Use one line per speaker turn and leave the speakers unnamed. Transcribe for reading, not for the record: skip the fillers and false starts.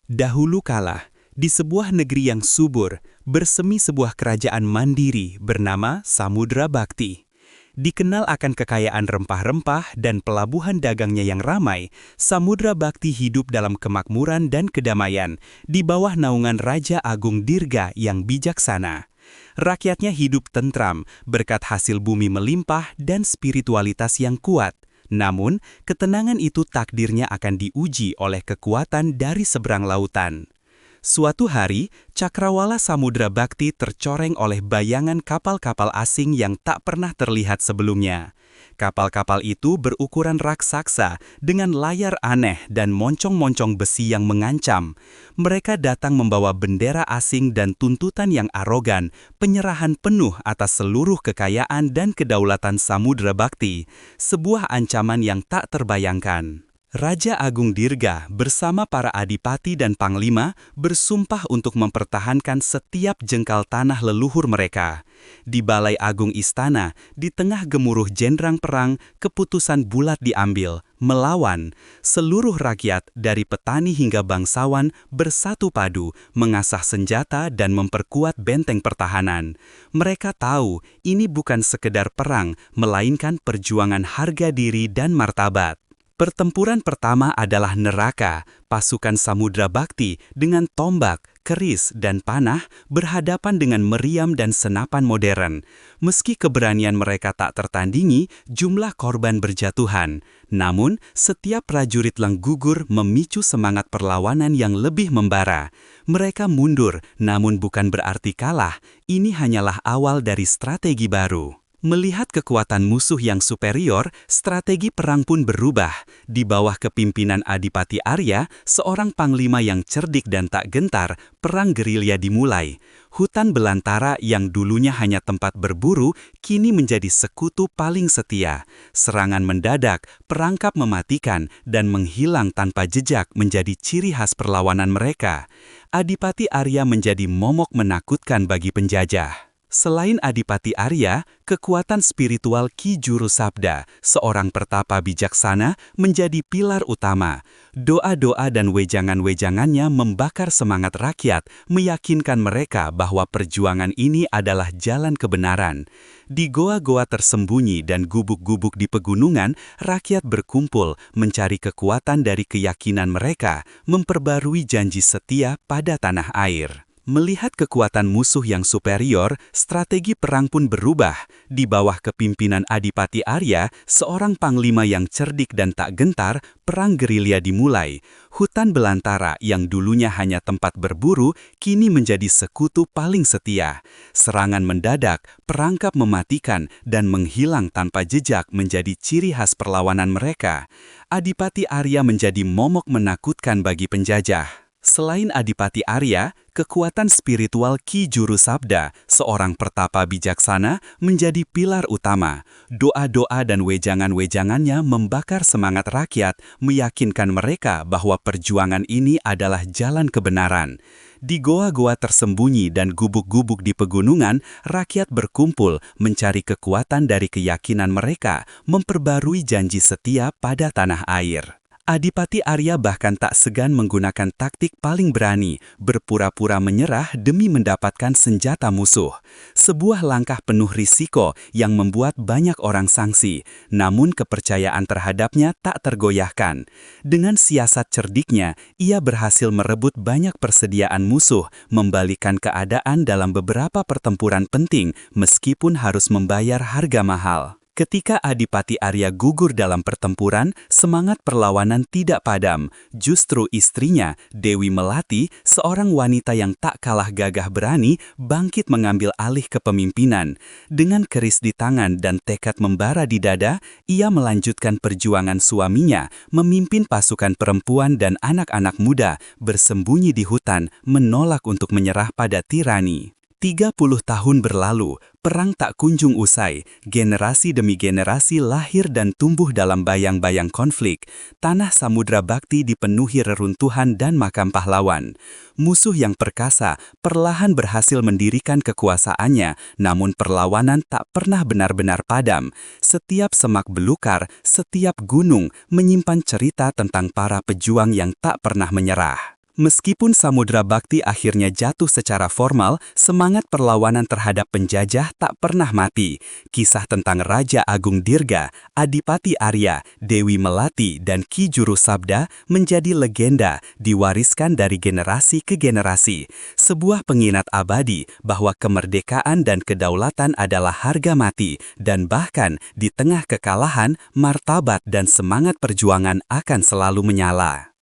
Dahulu kala, di sebuah negeri yang subur, bersemi sebuah kerajaan mandiri bernama Samudra Bakti. Dikenal akan kekayaan rempah-rempah dan pelabuhan dagangnya yang ramai, Samudra Bakti hidup dalam kemakmuran dan kedamaian di bawah naungan Raja Agung Dirga yang bijaksana. Rakyatnya hidup tentram berkat hasil bumi melimpah dan spiritualitas yang kuat. Namun, ketenangan itu takdirnya akan diuji oleh kekuatan dari seberang lautan. Suatu hari, cakrawala Samudra Bakti tercoreng oleh bayangan kapal-kapal asing yang tak pernah terlihat sebelumnya. Kapal-kapal itu berukuran raksasa dengan layar aneh dan moncong-moncong besi yang mengancam. Mereka datang membawa bendera asing dan tuntutan yang arogan, penyerahan penuh atas seluruh kekayaan dan kedaulatan Samudra Bakti, sebuah ancaman yang tak terbayangkan. Raja Agung Dirga bersama para adipati dan panglima bersumpah untuk mempertahankan setiap jengkal tanah leluhur mereka. Di Balai Agung Istana, di tengah gemuruh jendrang perang, keputusan bulat diambil, melawan. Seluruh rakyat, dari petani hingga bangsawan, bersatu padu, mengasah senjata dan memperkuat benteng pertahanan. Mereka tahu ini bukan sekedar perang, melainkan perjuangan harga diri dan martabat. Pertempuran pertama adalah Neraka. Pasukan Samudra Bakti dengan tombak, keris, dan panah berhadapan dengan meriam dan senapan modern. Meski keberanian mereka tak tertandingi, jumlah korban berjatuhan. Namun, setiap prajurit yang gugur memicu semangat perlawanan yang lebih membara. Mereka mundur, namun bukan berarti kalah. Ini hanyalah awal dari strategi baru. Melihat kekuatan musuh yang superior, strategi perang pun berubah. Di bawah kepimpinan Adipati Arya, seorang panglima yang cerdik dan tak gentar, perang gerilya dimulai. Hutan belantara yang dulunya hanya tempat berburu, kini menjadi sekutu paling setia. Serangan mendadak, perangkap mematikan, dan menghilang tanpa jejak menjadi ciri khas perlawanan mereka. Adipati Arya menjadi momok menakutkan bagi penjajah. Selain Adipati Arya, kekuatan spiritual Ki Juru Sabda, seorang pertapa bijaksana, menjadi pilar utama. Doa-doa dan wejangan-wejangannya membakar semangat rakyat, meyakinkan mereka bahwa perjuangan ini adalah jalan kebenaran. Di goa-goa tersembunyi dan gubuk-gubuk di pegunungan, rakyat berkumpul mencari kekuatan dari keyakinan mereka, memperbarui janji setia pada tanah air. Melihat kekuatan musuh yang superior, strategi perang pun berubah. Di bawah kepimpinan Adipati Arya, seorang panglima yang cerdik dan tak gentar, perang gerilya dimulai. Hutan belantara yang dulunya hanya tempat berburu, kini menjadi sekutu paling setia. Serangan mendadak, perangkap mematikan, dan menghilang tanpa jejak menjadi ciri khas perlawanan mereka. Adipati Arya menjadi momok menakutkan bagi penjajah. Selain Adipati Arya, kekuatan spiritual Ki Juru Sabda, seorang pertapa bijaksana, menjadi pilar utama. Doa-doa dan wejangan-wejangannya membakar semangat rakyat, meyakinkan mereka bahwa perjuangan ini adalah jalan kebenaran. Di goa-goa tersembunyi dan gubuk-gubuk di pegunungan, rakyat berkumpul mencari kekuatan dari keyakinan mereka, memperbarui janji setia pada tanah air. Adipati Arya bahkan tak segan menggunakan taktik paling berani, berpura-pura menyerah demi mendapatkan senjata musuh. Sebuah langkah penuh risiko yang membuat banyak orang sangsi, namun kepercayaan terhadapnya tak tergoyahkan. Dengan siasat cerdiknya, ia berhasil merebut banyak persediaan musuh, membalikan keadaan dalam beberapa pertempuran penting meskipun harus membayar harga mahal. Ketika Adipati Arya gugur dalam pertempuran, semangat perlawanan tidak padam. Justru istrinya, Dewi Melati, seorang wanita yang tak kalah gagah berani, bangkit mengambil alih kepemimpinan. Dengan keris di tangan dan tekad membara di dada, ia melanjutkan perjuangan suaminya, memimpin pasukan perempuan dan anak-anak muda, bersembunyi di hutan, menolak untuk menyerah pada tirani. 30 tahun berlalu, perang tak kunjung usai, generasi demi generasi lahir dan tumbuh dalam bayang-bayang konflik. Tanah Samudra Bakti dipenuhi reruntuhan dan makam pahlawan. Musuh yang perkasa perlahan berhasil mendirikan kekuasaannya, namun perlawanan tak pernah benar-benar padam. Setiap semak belukar, setiap gunung menyimpan cerita tentang para pejuang yang tak pernah menyerah. Meskipun Samudra Bakti akhirnya jatuh secara formal, semangat perlawanan terhadap penjajah tak pernah mati. Kisah tentang Raja Agung Dirga, Adipati Arya, Dewi Melati, dan Ki Juru Sabda menjadi legenda, diwariskan dari generasi ke generasi. Sebuah pengingat abadi bahwa kemerdekaan dan kedaulatan adalah harga mati, dan bahkan di tengah kekalahan, martabat dan semangat perjuangan akan selalu menyala.